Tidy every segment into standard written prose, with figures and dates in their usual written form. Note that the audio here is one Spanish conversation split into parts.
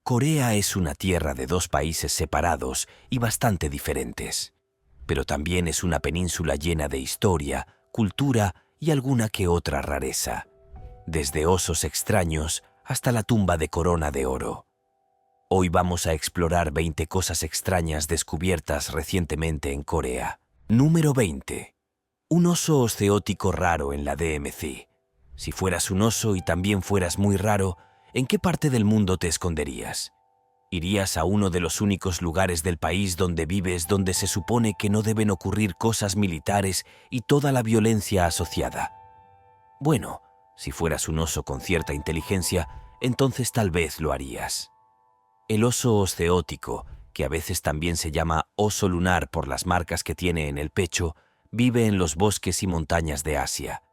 Corea es una tierra de dos países separados y bastante diferentes, pero también es una península llena de historia, cultura y alguna que otra rareza, desde osos extraños hasta la tumba de Corona de Oro. Hoy vamos a explorar 20 cosas extrañas descubiertas recientemente en Corea. Número 20. Un oso osteótico raro en la DMZ. Si fueras un oso y también fueras muy raro, ¿en qué parte del mundo te esconderías? ¿Irías a uno de los únicos lugares del país donde vives donde se supone que no deben ocurrir cosas militares y toda la violencia asociada? Bueno, si fueras un oso con cierta inteligencia, entonces tal vez lo harías. El oso osteótico, que a veces también se llama oso lunar por las marcas que tiene en el pecho, vive en los bosques y montañas de Asia.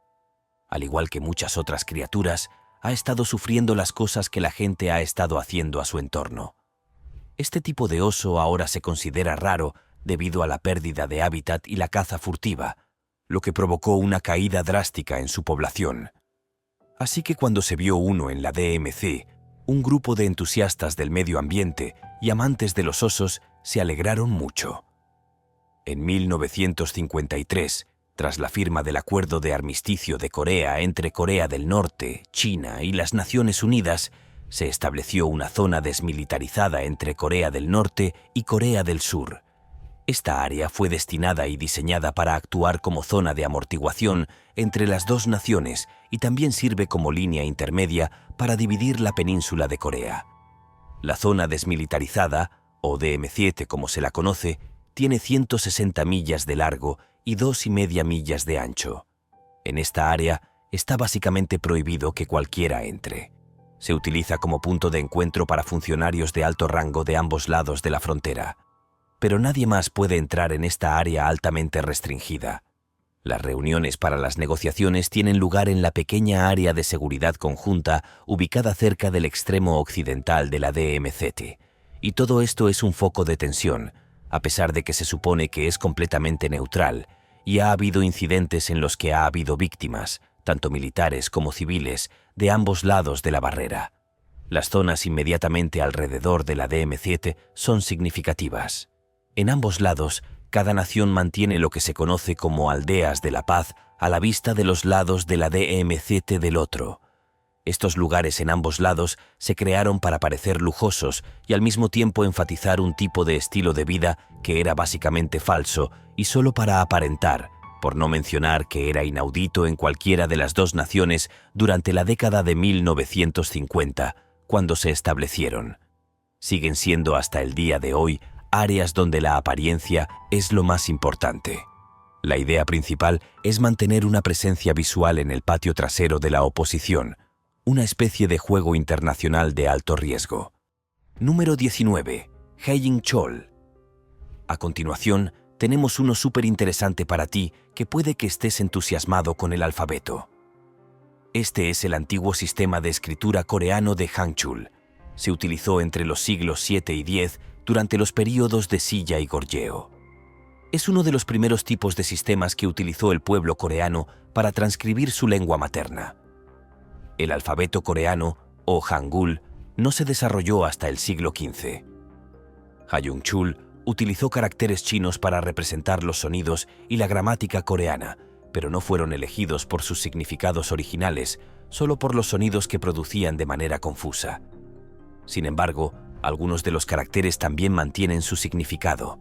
Al igual que muchas otras criaturas, ha estado sufriendo las cosas que la gente ha estado haciendo a su entorno. Este tipo de oso ahora se considera raro debido a la pérdida de hábitat y la caza furtiva, lo que provocó una caída drástica en su población. Así que cuando se vio uno en la DMZ, un grupo de entusiastas del medio ambiente y amantes de los osos se alegraron mucho. En 1953, tras la firma del Acuerdo de Armisticio de Corea entre Corea del Norte, China y las Naciones Unidas, se estableció una zona desmilitarizada entre Corea del Norte y Corea del Sur. Esta área fue destinada y diseñada para actuar como zona de amortiguación entre las dos naciones y también sirve como línea intermedia para dividir la península de Corea. La zona desmilitarizada, o DMZ como se la conoce, tiene 160 millas de largo y 2,5 millas de ancho. En esta área está básicamente prohibido que cualquiera entre. Se utiliza como punto de encuentro para funcionarios de alto rango de ambos lados de la frontera. Pero nadie más puede entrar en esta área altamente restringida. Las reuniones para las negociaciones tienen lugar en la pequeña área de seguridad conjunta ubicada cerca del extremo occidental de la DMZ. Y todo esto es un foco de tensión, a pesar de que se supone que es completamente neutral, y ha habido incidentes en los que ha habido víctimas, tanto militares como civiles, de ambos lados de la barrera. Las zonas inmediatamente alrededor de la DMZ son significativas. En ambos lados, cada nación mantiene lo que se conoce como aldeas de la paz a la vista de los lados de la DMZ del otro. Estos lugares en ambos lados se crearon para parecer lujosos y al mismo tiempo enfatizar un tipo de estilo de vida que era básicamente falso y solo para aparentar, por no mencionar que era inaudito en cualquiera de las dos naciones durante la década de 1950, cuando se establecieron. Siguen siendo hasta el día de hoy áreas donde la apariencia es lo más importante. La idea principal es mantener una presencia visual en el patio trasero de la oposición, una especie de juego internacional de alto riesgo. Número 19. Haejin-chol. A continuación, tenemos uno súper interesante para ti que puede que estés entusiasmado con el alfabeto. Este es el antiguo sistema de escritura coreano de Hangul. Se utilizó entre los siglos 7 y 10 durante los períodos de Silla y Goryeo. Es uno de los primeros tipos de sistemas que utilizó el pueblo coreano para transcribir su lengua materna. El alfabeto coreano, o Hangul, no se desarrolló hasta el siglo XV. Haejin-chul utilizó caracteres chinos para representar los sonidos y la gramática coreana, pero no fueron elegidos por sus significados originales, solo por los sonidos que producían de manera confusa. Sin embargo, algunos de los caracteres también mantienen su significado.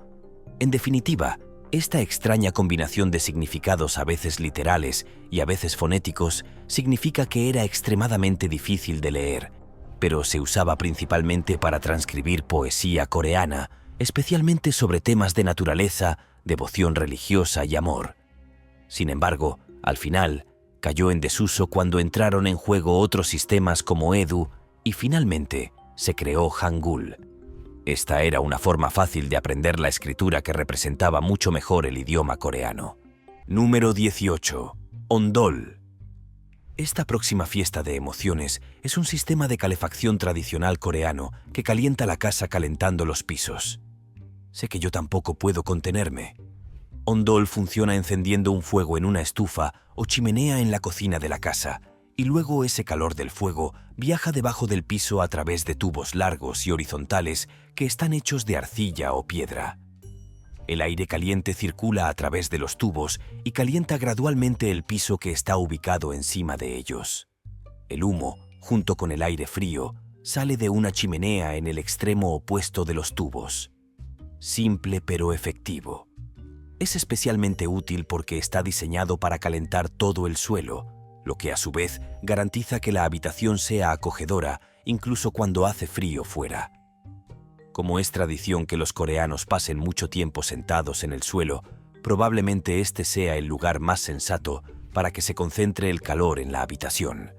En definitiva, esta extraña combinación de significados a veces literales y a veces fonéticos significa que era extremadamente difícil de leer, pero se usaba principalmente para transcribir poesía coreana, especialmente sobre temas de naturaleza, devoción religiosa y amor. Sin embargo, al final, cayó en desuso cuando entraron en juego otros sistemas como Edu y finalmente se creó Hangul. Esta era una forma fácil de aprender la escritura que representaba mucho mejor el idioma coreano. Número 18. Ondol. Esta próxima fiesta de emociones es un sistema de calefacción tradicional coreano que calienta la casa calentando los pisos. Sé que yo tampoco puedo contenerme. Ondol funciona encendiendo un fuego en una estufa o chimenea en la cocina de la casa y luego ese calor del fuego viaja debajo del piso a través de tubos largos y horizontales que están hechos de arcilla o piedra. El aire caliente circula a través de los tubos y calienta gradualmente el piso que está ubicado encima de ellos. El humo, junto con el aire frío, sale de una chimenea en el extremo opuesto de los tubos. Simple pero efectivo. Es especialmente útil porque está diseñado para calentar todo el suelo, lo que a su vez garantiza que la habitación sea acogedora incluso cuando hace frío fuera. Como es tradición que los coreanos pasen mucho tiempo sentados en el suelo, probablemente este sea el lugar más sensato para que se concentre el calor en la habitación.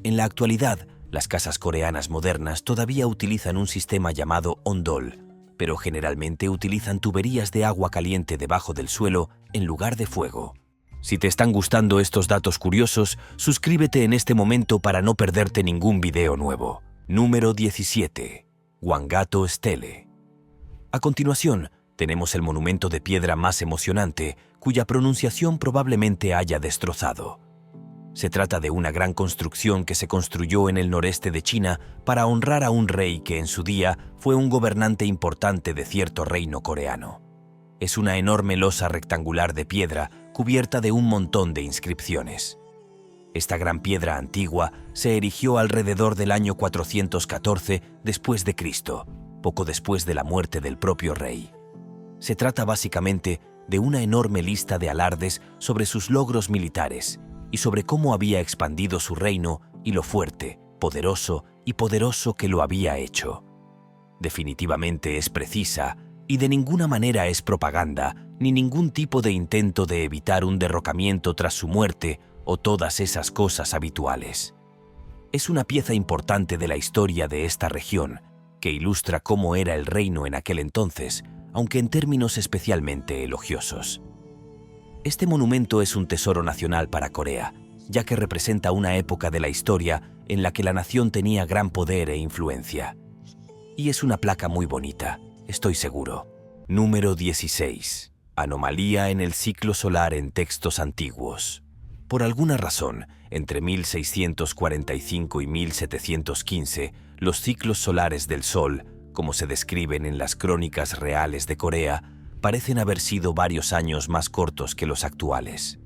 En la actualidad, las casas coreanas modernas todavía utilizan un sistema llamado ondol, pero generalmente utilizan tuberías de agua caliente debajo del suelo en lugar de fuego. Si te están gustando estos datos curiosos, suscríbete en este momento para no perderte ningún video nuevo. Número 17. Hwanggato Stele. A continuación, tenemos el monumento de piedra más emocionante, cuya pronunciación probablemente haya destrozado. Se trata de una gran construcción que se construyó en el noreste de China para honrar a un rey que en su día fue un gobernante importante de cierto reino coreano. Es una enorme losa rectangular de piedra cubierta de un montón de inscripciones. Esta gran piedra antigua se erigió alrededor del año 414 después de Cristo, poco después de la muerte del propio rey. Se trata básicamente de una enorme lista de alardes sobre sus logros militares y sobre cómo había expandido su reino y lo fuerte, poderoso que lo había hecho. Definitivamente es precisa y de ninguna manera es propaganda ni ningún tipo de intento de evitar un derrocamiento tras su muerte o todas esas cosas habituales. Es una pieza importante de la historia de esta región que ilustra cómo era el reino en aquel entonces, aunque en términos especialmente elogiosos. Este monumento es un tesoro nacional para Corea, ya que representa una época de la historia en la que la nación tenía gran poder e influencia. Y es una placa muy bonita, estoy seguro. Número 16. Anomalía en el ciclo solar en textos antiguos. Por alguna razón, entre 1645 y 1715, los ciclos solares del Sol, como se describen en las crónicas reales de Corea, parecen haber sido varios años más cortos que los actuales.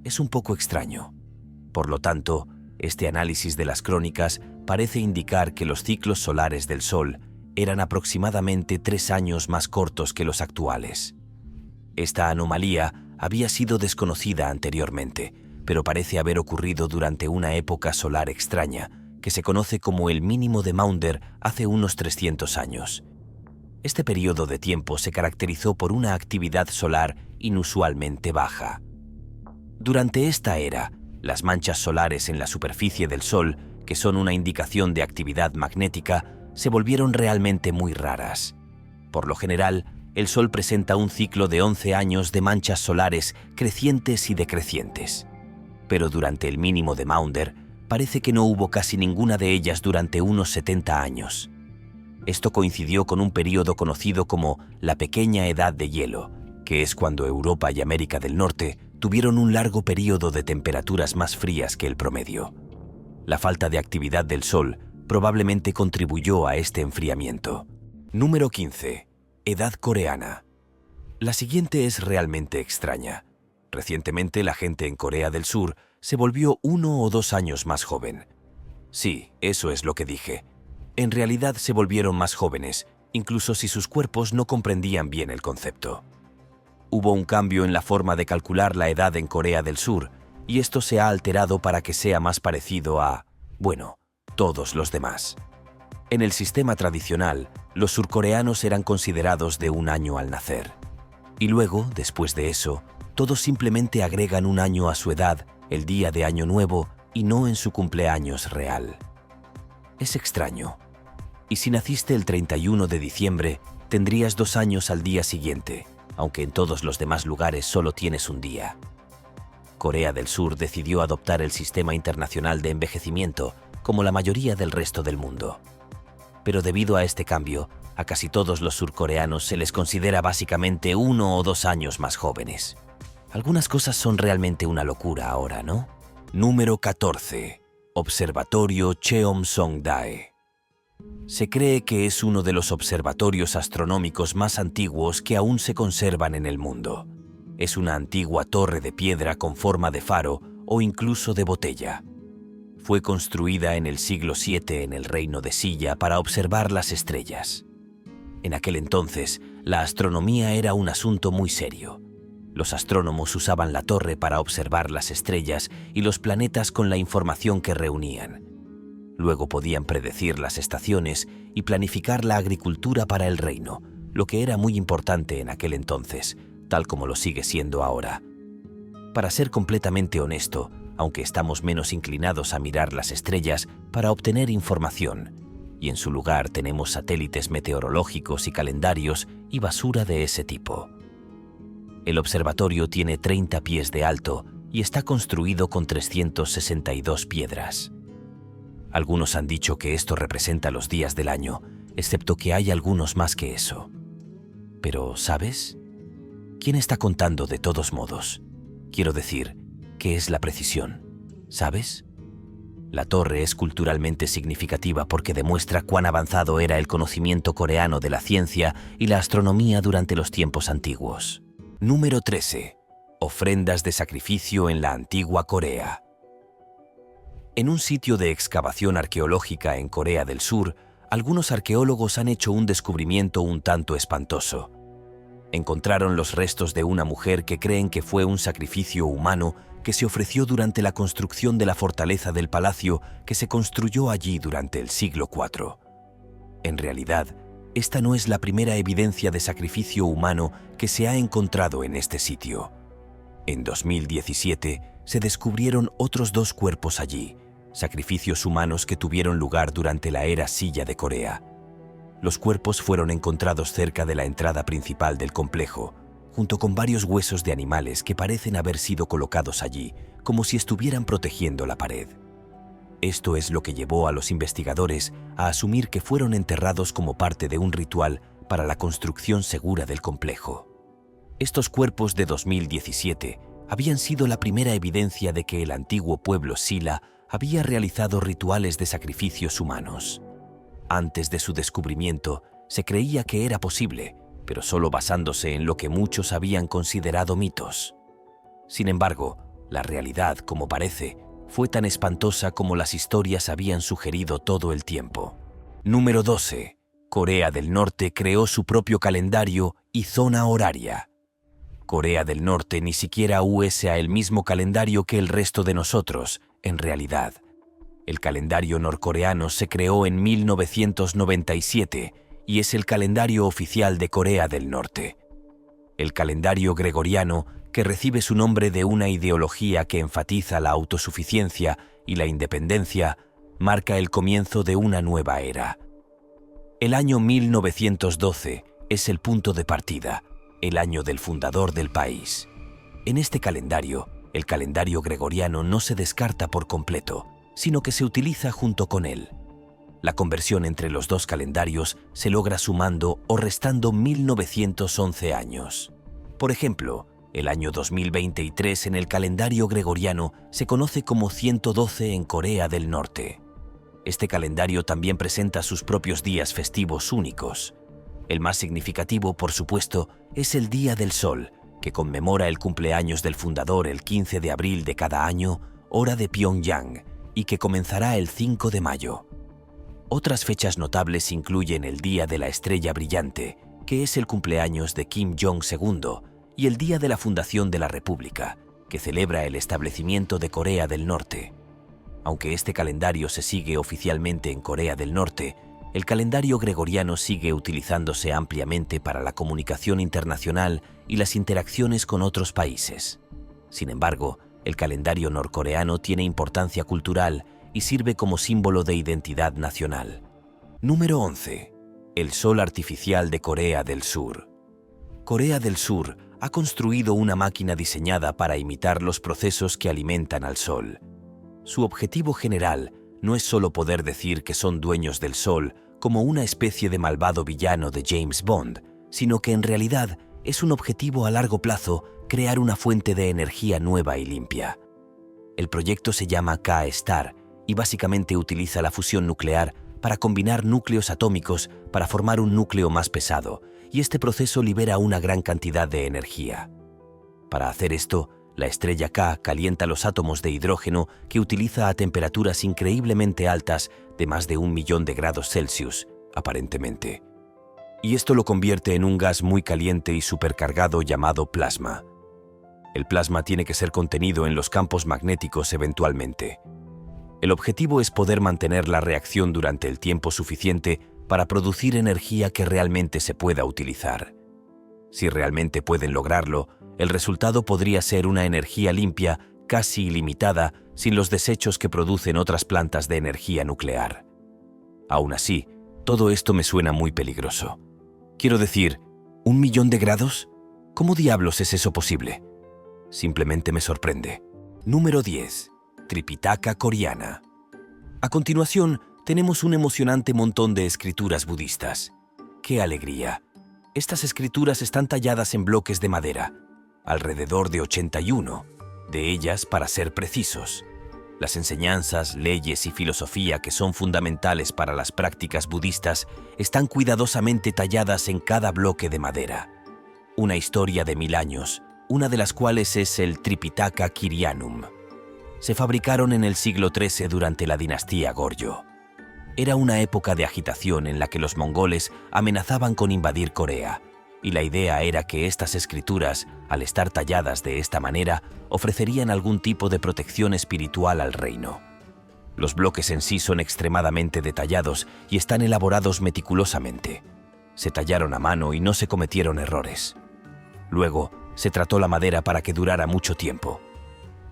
Es un poco extraño. Por lo tanto, este análisis de las crónicas parece indicar que los ciclos solares del Sol eran aproximadamente 3 años más cortos que los actuales. Esta anomalía había sido desconocida anteriormente, pero parece haber ocurrido durante una época solar extraña, que se conoce como el mínimo de Maunder hace unos 300 años. Este periodo de tiempo se caracterizó por una actividad solar inusualmente baja. Durante esta era, las manchas solares en la superficie del Sol, que son una indicación de actividad magnética, se volvieron realmente muy raras. Por lo general, el Sol presenta un ciclo de 11 años de manchas solares crecientes y decrecientes. Pero durante el mínimo de Maunder, parece que no hubo casi ninguna de ellas durante unos 70 años. Esto coincidió con un período conocido como la Pequeña Edad de Hielo, que es cuando Europa y América del Norte tuvieron un largo período de temperaturas más frías que el promedio. La falta de actividad del Sol probablemente contribuyó a este enfriamiento. Número 15. Edad coreana. La siguiente es realmente extraña. Recientemente la gente en Corea del Sur se volvió 1 o 2 años más joven. Sí, eso es lo que dije. En realidad se volvieron más jóvenes, incluso si sus cuerpos no comprendían bien el concepto. Hubo un cambio en la forma de calcular la edad en Corea del Sur, y esto se ha alterado para que sea más parecido a, bueno, todos los demás. En el sistema tradicional, los surcoreanos eran considerados de 1 año al nacer. Y luego, después de eso, todos simplemente agregan 1 año a su edad el día de Año Nuevo y no en su cumpleaños real. Es extraño. Y si naciste el 31 de diciembre, tendrías 2 años al día siguiente, aunque en todos los demás lugares solo tienes 1 día. Corea del Sur decidió adoptar el sistema internacional de envejecimiento, como la mayoría del resto del mundo. Pero debido a este cambio, a casi todos los surcoreanos se les considera básicamente 1 o 2 años más jóvenes. Algunas cosas son realmente una locura ahora, ¿no? Número 14. Observatorio Cheomsongdae. Se cree que es uno de los observatorios astronómicos más antiguos que aún se conservan en el mundo. Es una antigua torre de piedra con forma de faro o incluso de botella. Fue construida en el siglo VII en el reino de Silla para observar las estrellas. En aquel entonces, la astronomía era un asunto muy serio. Los astrónomos usaban la torre para observar las estrellas y los planetas con la información que reunían. Luego podían predecir las estaciones y planificar la agricultura para el reino, lo que era muy importante en aquel entonces, tal como lo sigue siendo ahora. Para ser completamente honesto, aunque estamos menos inclinados a mirar las estrellas para obtener información, y en su lugar tenemos satélites meteorológicos y calendarios y basura de ese tipo. El observatorio tiene 30 pies de alto y está construido con 362 piedras. Algunos han dicho que esto representa los días del año, excepto que hay algunos más que eso. Pero, ¿sabes? ¿Quién está contando de todos modos? Quiero decir, ¿qué es la precisión? ¿Sabes? La torre es culturalmente significativa porque demuestra cuán avanzado era el conocimiento coreano de la ciencia y la astronomía durante los tiempos antiguos. Número 13. Ofrendas de sacrificio en la antigua Corea. En un sitio de excavación arqueológica en Corea del Sur, algunos arqueólogos han hecho un descubrimiento un tanto espantoso. Encontraron los restos de una mujer que creen que fue un sacrificio humano que se ofreció durante la construcción de la fortaleza del palacio que se construyó allí durante el siglo IV. En realidad, esta no es la primera evidencia de sacrificio humano que se ha encontrado en este sitio. En 2017 se descubrieron otros 2 cuerpos allí, sacrificios humanos que tuvieron lugar durante la era Silla de Corea. Los cuerpos fueron encontrados cerca de la entrada principal del complejo, junto con varios huesos de animales que parecen haber sido colocados allí, como si estuvieran protegiendo la pared. Esto es lo que llevó a los investigadores a asumir que fueron enterrados como parte de un ritual para la construcción segura del complejo. Estos cuerpos de 2017 habían sido la primera evidencia de que el antiguo pueblo Silla había realizado rituales de sacrificios humanos. Antes de su descubrimiento, se creía que era posible, pero solo basándose en lo que muchos habían considerado mitos. Sin embargo, la realidad, como parece, fue tan espantosa como las historias habían sugerido todo el tiempo. Número 12. Corea del Norte creó su propio calendario y zona horaria. Corea del Norte ni siquiera usa el mismo calendario que el resto de nosotros, en realidad. El calendario norcoreano se creó en 1997 y es el calendario oficial de Corea del Norte. El calendario gregoriano, que recibe su nombre de una ideología que enfatiza la autosuficiencia y la independencia, marca el comienzo de una nueva era. El año 1912 es el punto de partida, el año del fundador del país. En este calendario, el calendario gregoriano no se descarta por completo, sino que se utiliza junto con él. La conversión entre los 2 calendarios se logra sumando o restando 1911 años. Por ejemplo, el año 2023 en el calendario gregoriano se conoce como 112 en Corea del Norte. Este calendario también presenta sus propios días festivos únicos. El más significativo, por supuesto, es el Día del Sol, que conmemora el cumpleaños del fundador el 15 de abril de cada año, hora de Pyongyang, y que comenzará el 5 de mayo. Otras fechas notables incluyen el Día de la Estrella Brillante, que es el cumpleaños de Kim Jong-il, y el Día de la Fundación de la República, que celebra el establecimiento de Corea del Norte. Aunque este calendario se sigue oficialmente en Corea del Norte, el calendario gregoriano sigue utilizándose ampliamente para la comunicación internacional y las interacciones con otros países. Sin embargo, el calendario norcoreano tiene importancia cultural y sirve como símbolo de identidad nacional. Número 11. El sol artificial de Corea del Sur. Corea del Sur ha construido una máquina diseñada para imitar los procesos que alimentan al sol. Su objetivo general no es solo poder decir que son dueños del sol como una especie de malvado villano de James Bond, sino que en realidad es un objetivo a largo plazo crear una fuente de energía nueva y limpia. El proyecto se llama K-Star y básicamente utiliza la fusión nuclear para combinar núcleos atómicos para formar un núcleo más pesado, y este proceso libera una gran cantidad de energía. Para hacer esto, la estrella K calienta los átomos de hidrógeno que utiliza a temperaturas increíblemente altas de más de 1.000.000 de grados Celsius, aparentemente. Y esto lo convierte en un gas muy caliente y supercargado llamado plasma. El plasma tiene que ser contenido en los campos magnéticos eventualmente. El objetivo es poder mantener la reacción durante el tiempo suficiente para producir energía que realmente se pueda utilizar. Si realmente pueden lograrlo, el resultado podría ser una energía limpia, casi ilimitada, sin los desechos que producen otras plantas de energía nuclear. Aún así, todo esto me suena muy peligroso. Quiero decir, ¿1.000.000 de grados? ¿Cómo diablos es eso posible? Simplemente me sorprende. Número 10. Tripitaka coreana. A continuación, tenemos un emocionante montón de escrituras budistas. ¡Qué alegría! Estas escrituras están talladas en bloques de madera, alrededor de 81, de ellas para ser precisos. Las enseñanzas, leyes y filosofía que son fundamentales para las prácticas budistas están cuidadosamente talladas en cada bloque de madera. Una historia de 1000 años, una de las cuales es el Tripitaka Kiryanum. Se fabricaron en el siglo XIII durante la dinastía Goryeo. Era una época de agitación en la que los mongoles amenazaban con invadir Corea, y la idea era que estas escrituras, al estar talladas de esta manera, ofrecerían algún tipo de protección espiritual al reino. Los bloques en sí son extremadamente detallados y están elaborados meticulosamente. Se tallaron a mano y no se cometieron errores. Luego, se trató la madera para que durara mucho tiempo.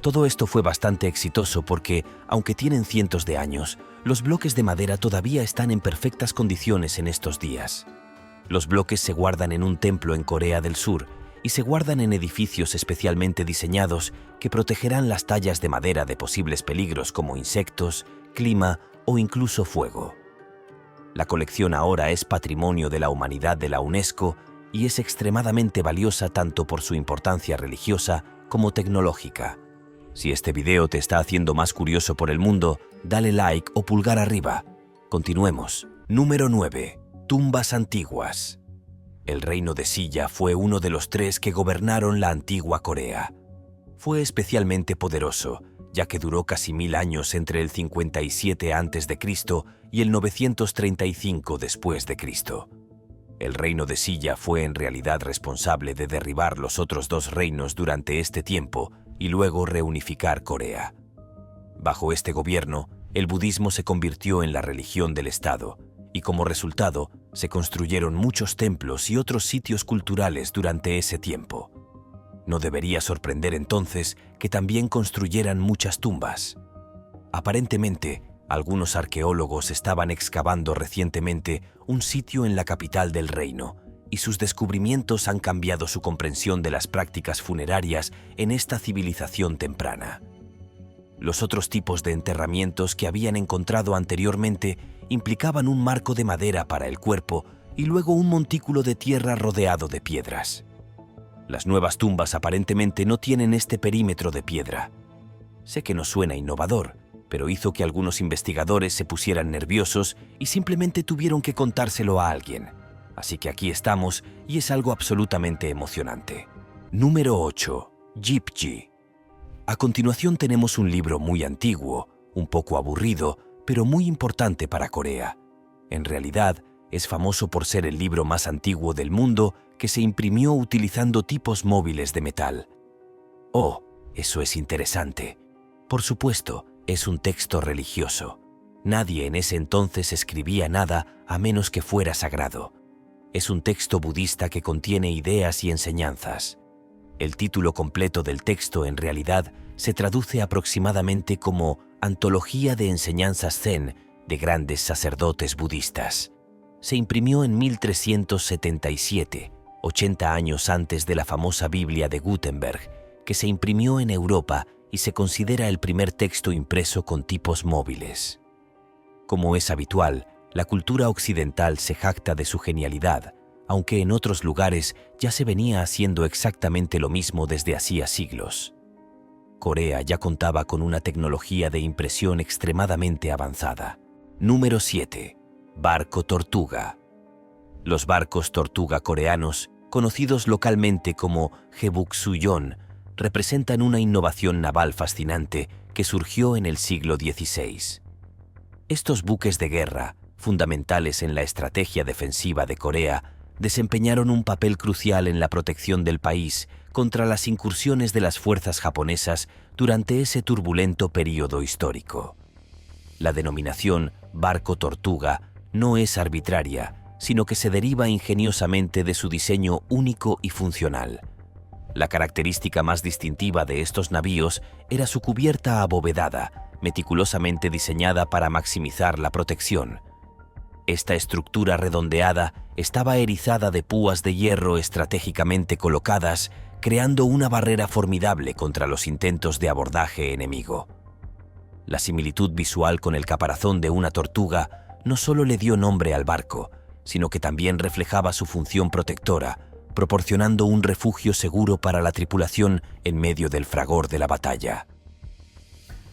Todo esto fue bastante exitoso porque, aunque tienen cientos de años, los bloques de madera todavía están en perfectas condiciones en estos días. Los bloques se guardan en un templo en Corea del Sur y se guardan en edificios especialmente diseñados que protegerán las tallas de madera de posibles peligros como insectos, clima o incluso fuego. La colección ahora es Patrimonio de la Humanidad de la UNESCO y es extremadamente valiosa tanto por su importancia religiosa como tecnológica. Si este video te está haciendo más curioso por el mundo, dale like o pulgar arriba. Continuemos. Número 9. Tumbas antiguas. El reino de Silla fue uno de los 3 que gobernaron la antigua Corea. Fue especialmente poderoso, ya que duró casi 1000 años entre el 57 a.C. y el 935 después de Cristo. El reino de Silla fue en realidad responsable de derribar los otros 2 reinos durante este tiempo y luego reunificar Corea. Bajo este gobierno, el budismo se convirtió en la religión del Estado, y como resultado, se construyeron muchos templos y otros sitios culturales durante ese tiempo. No debería sorprender entonces que también construyeran muchas tumbas. Aparentemente, algunos arqueólogos estaban excavando recientemente un sitio en la capital del reino, y sus descubrimientos han cambiado su comprensión de las prácticas funerarias en esta civilización temprana. Los otros tipos de enterramientos que habían encontrado anteriormente implicaban un marco de madera para el cuerpo y luego un montículo de tierra rodeado de piedras. Las nuevas tumbas aparentemente no tienen este perímetro de piedra. Sé que no suena innovador, pero hizo que algunos investigadores se pusieran nerviosos y simplemente tuvieron que contárselo a alguien. Así que aquí estamos y es algo absolutamente emocionante. Número 8. Gypji. A continuación tenemos un libro muy antiguo, un poco aburrido, pero muy importante para Corea. En realidad, es famoso por ser el libro más antiguo del mundo que se imprimió utilizando tipos móviles de metal. Oh, eso es interesante. Por supuesto, es un texto religioso. Nadie en ese entonces escribía nada a menos que fuera sagrado. Es un texto budista que contiene ideas y enseñanzas. El título completo del texto en realidad se traduce aproximadamente como Antología de Enseñanzas Zen de Grandes Sacerdotes Budistas. Se imprimió en 1377, 80 años antes de la famosa Biblia de Gutenberg, que se imprimió en Europa y se considera el primer texto impreso con tipos móviles. Como es habitual, la cultura occidental se jacta de su genialidad, aunque en otros lugares ya se venía haciendo exactamente lo mismo desde hacía siglos. Corea ya contaba con una tecnología de impresión extremadamente avanzada. Número 7. Barco Tortuga. Los barcos tortuga coreanos, conocidos localmente como Jeobuksuyeon, representan una innovación naval fascinante que surgió en el siglo XVI. Estos buques de guerra, fundamentales en la estrategia defensiva de Corea, desempeñaron un papel crucial en la protección del país contra las incursiones de las fuerzas japonesas durante ese turbulento período histórico. La denominación barco tortuga no es arbitraria, sino que se deriva ingeniosamente de su diseño único y funcional. La característica más distintiva de estos navíos era su cubierta abovedada, meticulosamente diseñada para maximizar la protección. Esta estructura redondeada estaba erizada de púas de hierro estratégicamente colocadas, creando una barrera formidable contra los intentos de abordaje enemigo. La similitud visual con el caparazón de una tortuga no solo le dio nombre al barco, sino que también reflejaba su función protectora, proporcionando un refugio seguro para la tripulación en medio del fragor de la batalla.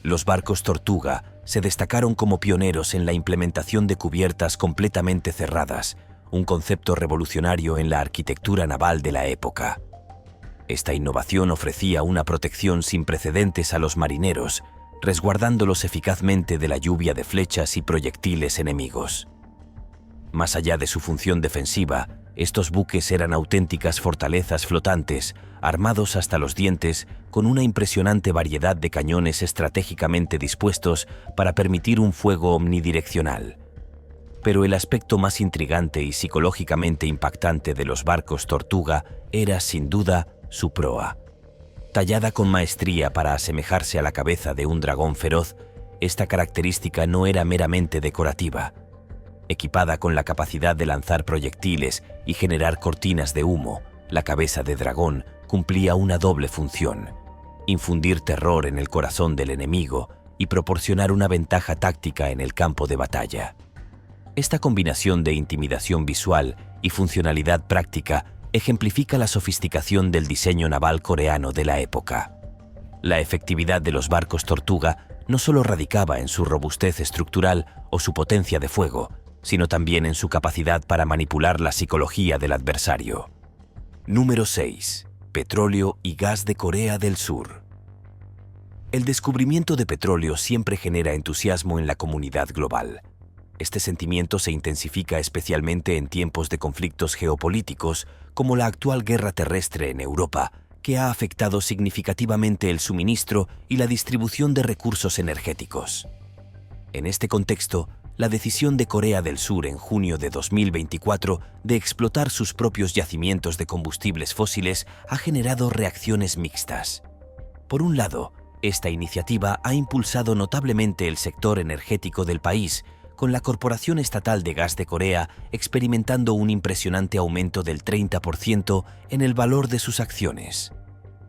Los barcos tortuga se destacaron como pioneros en la implementación de cubiertas completamente cerradas, un concepto revolucionario en la arquitectura naval de la época. Esta innovación ofrecía una protección sin precedentes a los marineros, resguardándolos eficazmente de la lluvia de flechas y proyectiles enemigos. Más allá de su función defensiva, estos buques eran auténticas fortalezas flotantes, armados hasta los dientes con una impresionante variedad de cañones estratégicamente dispuestos para permitir un fuego omnidireccional. Pero el aspecto más intrigante y psicológicamente impactante de los barcos tortuga era, sin duda, su proa. Tallada con maestría para asemejarse a la cabeza de un dragón feroz, esta característica no era meramente decorativa. Equipada con la capacidad de lanzar proyectiles y generar cortinas de humo, la cabeza de dragón cumplía una doble función: infundir terror en el corazón del enemigo y proporcionar una ventaja táctica en el campo de batalla. Esta combinación de intimidación visual y funcionalidad práctica ejemplifica la sofisticación del diseño naval coreano de la época. La efectividad de los barcos tortuga no solo radicaba en su robustez estructural o su potencia de fuego, sino también en su capacidad para manipular la psicología del adversario. Número 6. Petróleo y gas de Corea del Sur. El descubrimiento de petróleo siempre genera entusiasmo en la comunidad global. Este sentimiento se intensifica especialmente en tiempos de conflictos geopolíticos, como la actual guerra terrestre en Europa, que ha afectado significativamente el suministro y la distribución de recursos energéticos. En este contexto, la decisión de Corea del Sur en junio de 2024 de explotar sus propios yacimientos de combustibles fósiles ha generado reacciones mixtas. Por un lado, esta iniciativa ha impulsado notablemente el sector energético del país, con la Corporación Estatal de Gas de Corea experimentando un impresionante aumento del 30% en el valor de sus acciones.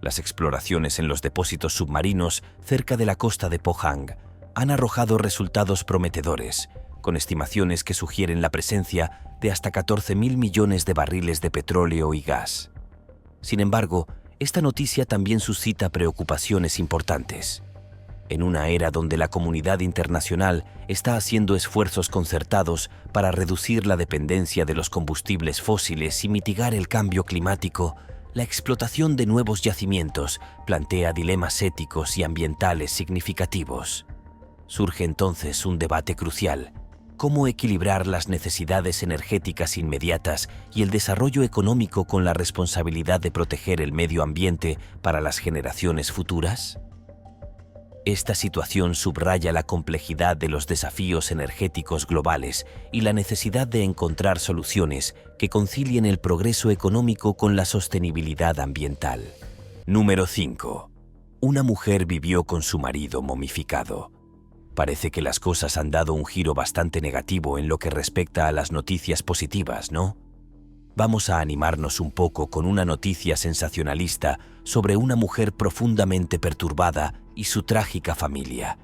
Las exploraciones en los depósitos submarinos cerca de la costa de Pohang han arrojado resultados prometedores, con estimaciones que sugieren la presencia de hasta 14.000 millones de barriles de petróleo y gas. Sin embargo, esta noticia también suscita preocupaciones importantes. En una era donde la comunidad internacional está haciendo esfuerzos concertados para reducir la dependencia de los combustibles fósiles y mitigar el cambio climático, la explotación de nuevos yacimientos plantea dilemas éticos y ambientales significativos. Surge entonces un debate crucial: ¿cómo equilibrar las necesidades energéticas inmediatas y el desarrollo económico con la responsabilidad de proteger el medio ambiente para las generaciones futuras? Esta situación subraya la complejidad de los desafíos energéticos globales y la necesidad de encontrar soluciones que concilien el progreso económico con la sostenibilidad ambiental. Número 5. Una mujer vivió con su marido momificado. Parece que las cosas han dado un giro bastante negativo en lo que respecta a las noticias positivas, ¿no? Vamos a animarnos un poco con una noticia sensacionalista sobre una mujer profundamente perturbada y su trágica familia.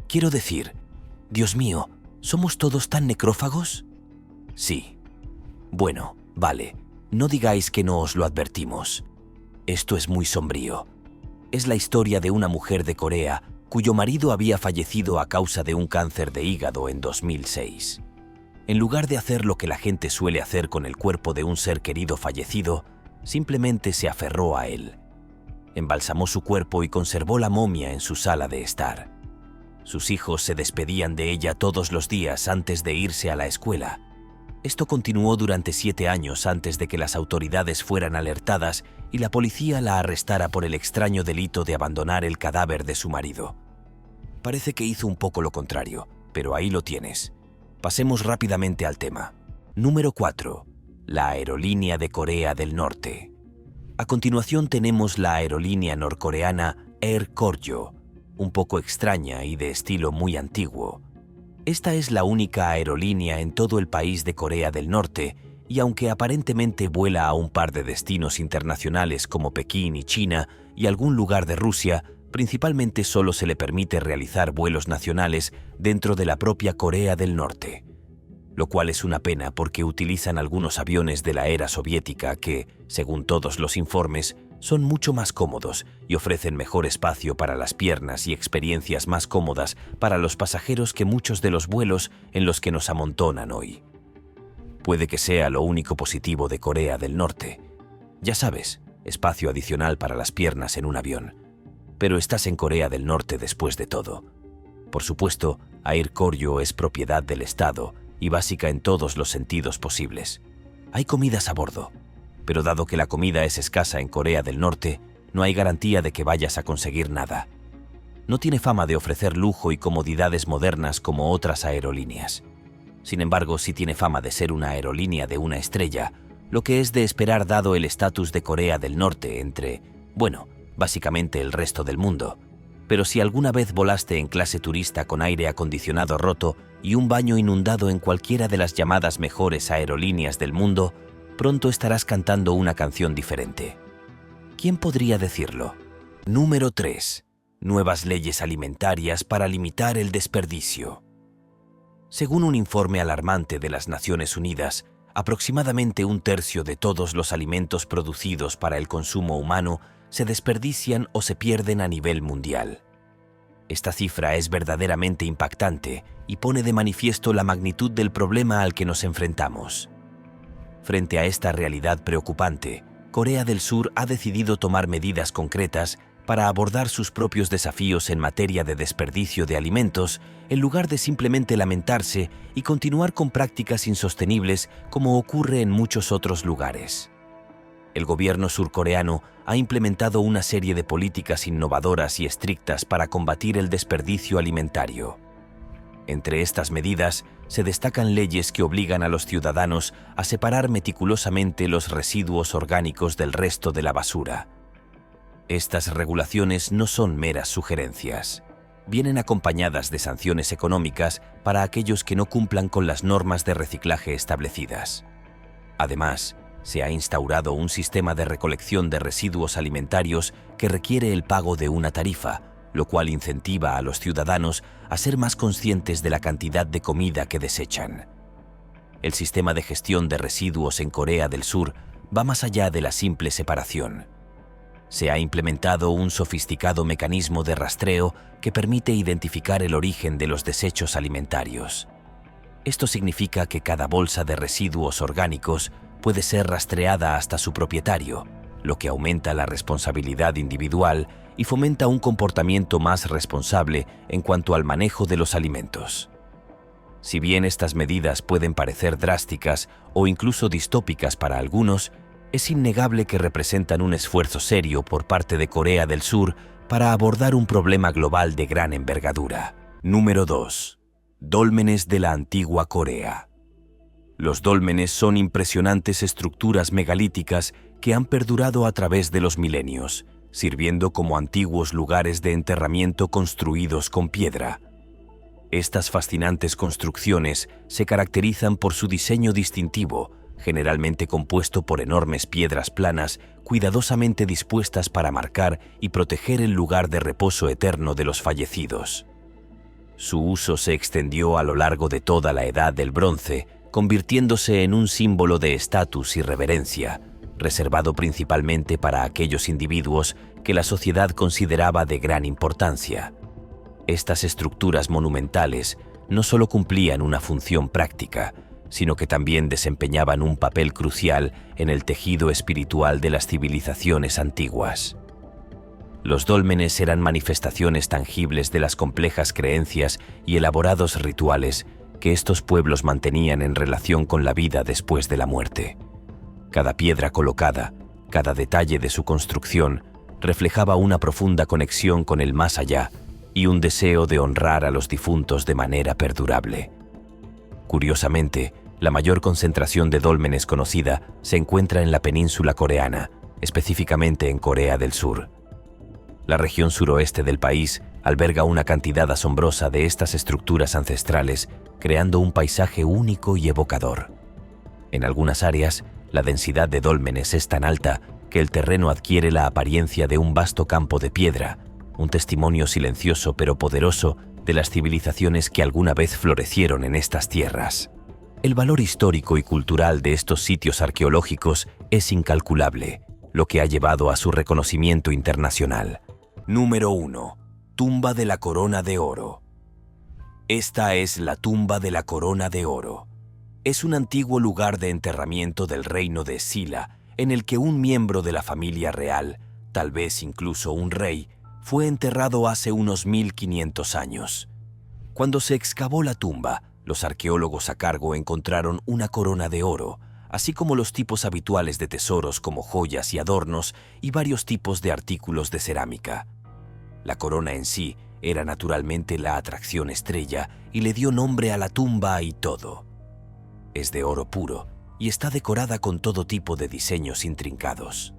Quiero decir, Dios mío, ¿somos todos tan necrófagos? Sí. Bueno, vale, no digáis que no os lo advertimos. Esto es muy sombrío. Es la historia de una mujer de Corea cuyo marido había fallecido a causa de un cáncer de hígado en 2006. En lugar de hacer lo que la gente suele hacer con el cuerpo de un ser querido fallecido, simplemente se aferró a él. Embalsamó su cuerpo y conservó la momia en su sala de estar. Sus hijos se despedían de ella todos los días antes de irse a la escuela. Esto continuó durante 7 años antes de que las autoridades fueran alertadas y la policía la arrestara por el extraño delito de abandonar el cadáver de su marido. Parece que hizo un poco lo contrario, pero ahí lo tienes. Pasemos rápidamente al tema. Número 4. La aerolínea de Corea del Norte. A continuación tenemos la aerolínea norcoreana Air Koryo, un poco extraña y de estilo muy antiguo. Esta es la única aerolínea en todo el país de Corea del Norte y aunque aparentemente vuela a un par de destinos internacionales como Pekín y China y algún lugar de Rusia, principalmente solo se le permite realizar vuelos nacionales dentro de la propia Corea del Norte. Lo cual es una pena porque utilizan algunos aviones de la era soviética que, según todos los informes, son mucho más cómodos y ofrecen mejor espacio para las piernas y experiencias más cómodas para los pasajeros que muchos de los vuelos en los que nos amontonan hoy. Puede que sea lo único positivo de Corea del Norte. Ya sabes, espacio adicional para las piernas en un avión. Pero estás en Corea del Norte después de todo. Por supuesto, Air Koryo es propiedad del Estado y básica en todos los sentidos posibles. Hay comidas a bordo, pero dado que la comida es escasa en Corea del Norte, no hay garantía de que vayas a conseguir nada. No tiene fama de ofrecer lujo y comodidades modernas como otras aerolíneas. Sin embargo, sí tiene fama de ser una aerolínea de una estrella, lo que es de esperar dado el estatus de Corea del Norte entre, bueno, básicamente el resto del mundo. Pero si alguna vez volaste en clase turista con aire acondicionado roto y un baño inundado en cualquiera de las llamadas mejores aerolíneas del mundo, pronto estarás cantando una canción diferente. ¿Quién podría decirlo? Número 3. Nuevas leyes alimentarias para limitar el desperdicio. Según un informe alarmante de las Naciones Unidas, aproximadamente 1/3 de todos los alimentos producidos para el consumo humano se desperdician o se pierden a nivel mundial. Esta cifra es verdaderamente impactante y pone de manifiesto la magnitud del problema al que nos enfrentamos. Frente a esta realidad preocupante, Corea del Sur ha decidido tomar medidas concretas para abordar sus propios desafíos en materia de desperdicio de alimentos, en lugar de simplemente lamentarse y continuar con prácticas insostenibles como ocurre en muchos otros lugares. El gobierno surcoreano ha implementado una serie de políticas innovadoras y estrictas para combatir el desperdicio alimentario. Entre estas medidas se destacan leyes que obligan a los ciudadanos a separar meticulosamente los residuos orgánicos del resto de la basura. Estas regulaciones no son meras sugerencias. Vienen acompañadas de sanciones económicas para aquellos que no cumplan con las normas de reciclaje establecidas. Además, se ha instaurado un sistema de recolección de residuos alimentarios que requiere el pago de una tarifa, lo cual incentiva a los ciudadanos a ser más conscientes de la cantidad de comida que desechan. El sistema de gestión de residuos en Corea del Sur va más allá de la simple separación. Se ha implementado un sofisticado mecanismo de rastreo que permite identificar el origen de los desechos alimentarios. Esto significa que cada bolsa de residuos orgánicos puede ser rastreada hasta su propietario, lo que aumenta la responsabilidad individual y fomenta un comportamiento más responsable en cuanto al manejo de los alimentos. Si bien estas medidas pueden parecer drásticas o incluso distópicas para algunos, es innegable que representan un esfuerzo serio por parte de Corea del Sur para abordar un problema global de gran envergadura. Número 2. Dólmenes de la antigua Corea. Los dólmenes son impresionantes estructuras megalíticas que han perdurado a través de los milenios, sirviendo como antiguos lugares de enterramiento construidos con piedra. Estas fascinantes construcciones se caracterizan por su diseño distintivo, generalmente compuesto por enormes piedras planas cuidadosamente dispuestas para marcar y proteger el lugar de reposo eterno de los fallecidos. Su uso se extendió a lo largo de toda la Edad del Bronce, convirtiéndose en un símbolo de estatus y reverencia, reservado principalmente para aquellos individuos que la sociedad consideraba de gran importancia. Estas estructuras monumentales no solo cumplían una función práctica, sino que también desempeñaban un papel crucial en el tejido espiritual de las civilizaciones antiguas. Los dólmenes eran manifestaciones tangibles de las complejas creencias y elaborados rituales que estos pueblos mantenían en relación con la vida después de la muerte. Cada piedra colocada, cada detalle de su construcción, reflejaba una profunda conexión con el más allá y un deseo de honrar a los difuntos de manera perdurable. Curiosamente, la mayor concentración de dólmenes conocida se encuentra en la península coreana, específicamente en Corea del Sur. La región suroeste del país alberga una cantidad asombrosa de estas estructuras ancestrales, creando un paisaje único y evocador. En algunas áreas, la densidad de dólmenes es tan alta que el terreno adquiere la apariencia de un vasto campo de piedra, un testimonio silencioso pero poderoso de las civilizaciones que alguna vez florecieron en estas tierras. El valor histórico y cultural de estos sitios arqueológicos es incalculable, lo que ha llevado a su reconocimiento internacional. Número 1. Tumba de la Corona de Oro. Esta es la tumba de la Corona de Oro. Es un antiguo lugar de enterramiento del reino de Silla, en el que un miembro de la familia real, tal vez incluso un rey, fue enterrado hace unos 1500 años. Cuando se excavó la tumba, los arqueólogos a cargo encontraron una corona de oro, así como los tipos habituales de tesoros como joyas y adornos y varios tipos de artículos de cerámica. La corona en sí era naturalmente la atracción estrella y le dio nombre a la tumba y todo. Es de oro puro y está decorada con todo tipo de diseños intrincados.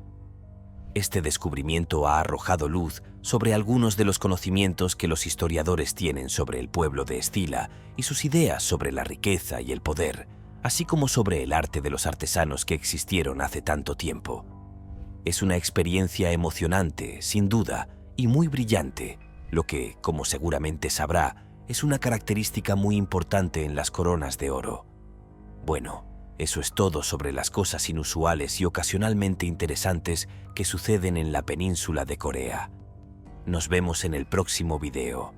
Este descubrimiento ha arrojado luz sobre algunos de los conocimientos que los historiadores tienen sobre el pueblo de Silla y sus ideas sobre la riqueza y el poder, así como sobre el arte de los artesanos que existieron hace tanto tiempo. Es una experiencia emocionante, sin duda, y muy brillante, lo que, como seguramente sabrá, es una característica muy importante en las coronas de oro. Bueno, eso es todo sobre las cosas inusuales y ocasionalmente interesantes que suceden en la península de Corea. Nos vemos en el próximo video.